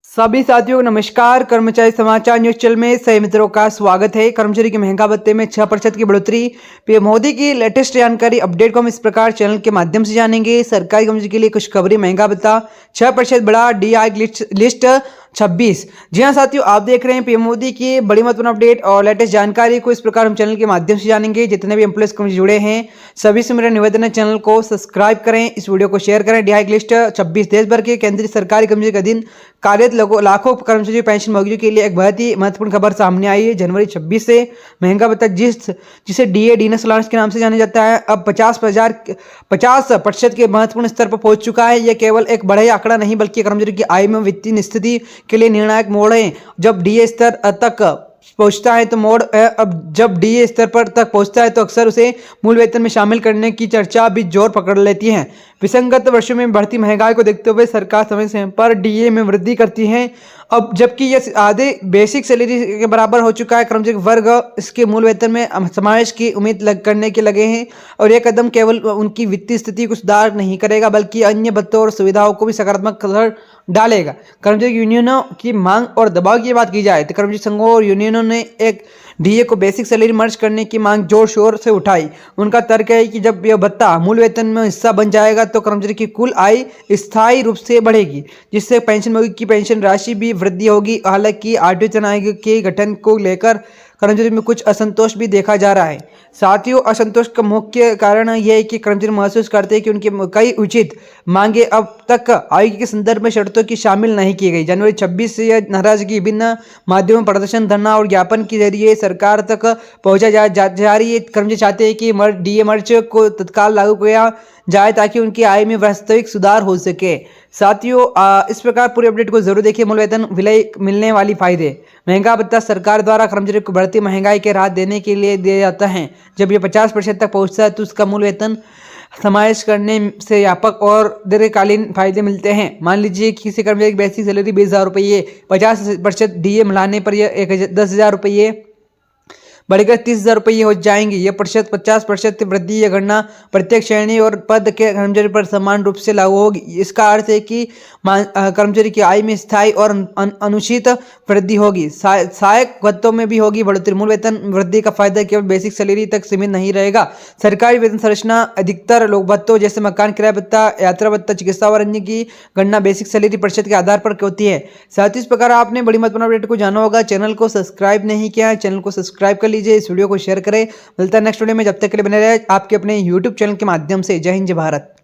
सभी साथियों को नमस्कार। कर्मचारी समाचार न्यूज चैनल में सभी मित्रों का स्वागत है। कर्मचारी के महंगा भत्ते में 6% की बढ़ोतरी। पीएम मोदी की लेटेस्ट जानकारी अपडेट को हम इस प्रकार चैनल के माध्यम से जानेंगे। सरकारी कर्मचारी के लिए खुशखबरी, महंगा भत्ता 6% बढ़ा, डीआई लिस्ट 26। जी हाँ साथियों, आप देख रहे हैं पीएम मोदी की बड़ी महत्वपूर्ण अपडेट और लेटेस्ट जानकारी को इस प्रकार हम चैनल के माध्यम से जानेंगे। जितने भी एम्प्लॉयज कर्मचारी जुड़े हैं सभी से मेरा निवेदन है, चैनल को सब्सक्राइब करें, इस वीडियो को शेयर करें। डीआई लिस्ट 26 देश भर के केंद्रीय सरकारी कर्मचारी का दिन कार्यरत लाखों कर्मचारी पेंशन भोगियों के लिए एक बहुत ही महत्वपूर्ण खबर सामने आई है। जनवरी 26 से महंगा भत्ता जिसे डीए डीनस अलाउंस के नाम से जाना जाता है, अब 50% के महत्वपूर्ण स्तर पर पहुंच चुका है। यह केवल एक बड़ा ही आंकड़ा नहीं बल्कि कर्मचारी की आय में वित्तीय स्थिति के लिए निर्णायक मोड़ है। जब डीए स्तर तक पहुंचता है तो मोड़ अब जब डीए स्तर पर तक पहुंचता है तो अक्सर उसे मूल वेतन में शामिल करने की चर्चा भी जोर पकड़ लेती है। विसंगत वर्षों में बढ़ती महंगाई को देखते हुए सरकार समय समय पर डीए में वृद्धि करती है। अब जबकि यह आधे बेसिक सैलरी के बराबर हो चुका है, कर्मचारी वर्ग इसके मूल वेतन में समावेश की उम्मीद करने के लगे हैं। और यह कदम केवल उनकी वित्तीय स्थिति को सुधार नहीं करेगा बल्कि अन्य भत्तों और सुविधाओं को भी सकारात्मक असर डालेगा। कर्मचारी यूनियनों की मांग और दबाव की बात की जाए तो कर्मचारी संघों और यूनियनों ने एक डीए को बेसिक सैलरी मर्ज करने की मांग जोर शोर से उठाई। उनका तर्क है कि जब यह भत्ता मूल वेतन में हिस्सा बन जाएगा तो कर्मचारी की कुल आय स्थायी रूप से बढ़ेगी, जिससे पेंशनभोगी की पेंशन राशि भी वृद्धि होगी। हालांकि आरटीओ चयन आयोग के गठन को लेकर कर्मचारी में कुछ असंतोष भी देखा जा रहा है। साथियों, असंतोष का मुख्य कारण यह है कि कर्मचारी महसूस करते हैं कि उनकी कई उचित मांगे अब तक आयोग के संदर्भ में शर्तों की शामिल नहीं की गई। जनवरी 26 से यह नाराजगी विभिन्न माध्यमों, प्रदर्शन, धरना और ज्ञापन के जरिए सरकार तक पहुंचा जा रही है। कर्मचारी चाहते हैं कि डीए मर्ज को तत्काल लागू किया जाए ताकि उनकी आय में वास्तविक सुधार हो सके। साथियों, इस प्रकार पूरी अपडेट को जरूर देखिए। मूल वेतन विलय मिलने वाली फायदे। महंगा भत्ता सरकार द्वारा कर्मचारी को बढ़ती महंगाई के राहत देने के लिए दिया जाता है। जब यह 50% तक पहुंचता है तो उसका मूल वेतन समावेश करने से व्यापक और दीर्घकालीन फायदे मिलते हैं। मान लीजिए किसी कर्मचारी की बेसिक सैलरी 20,000 रुपये, 50% डीए मिलाने पर यह 10,000 रुपये बढ़कर 30,000 रुपये हो जाएंगे। यह 50% वृद्धि यह गणना प्रत्येक श्रेणी और पद के कर्मचारी पर समान रूप से लागू होगी। इसका अर्थ है कि कर्मचारी की आय में स्थायी और अनुचित वृद्धि होगी। सहायक भत्तों में भी होगी बढ़ोतरी। मूल वेतन वृद्धि का फायदा केवल बेसिक सैलरी तक सीमित नहीं रहेगा। सरकारी वेतन संरचना अधिकतर लोक भत्तों जैसे मकान किराया भत्ता, यात्रा भत्ता, चिकित्सा और अन्य की गणना बेसिक सैलरी प्रतिशत के आधार पर होती है। साथ ही इस प्रकार आपने बड़ी महत्वपूर्ण अपडेट को जाना होगा। चैनल को सब्सक्राइब नहीं किया है, चैनल को सब्सक्राइब कर लीजिए, इस वीडियो को शेयर करें। मिलता है नेक्स्ट वीडियो में, जब तक के लिए बने रहे आपके अपने यूट्यूब चैनल के माध्यम से। जय हिंद, जय भारत।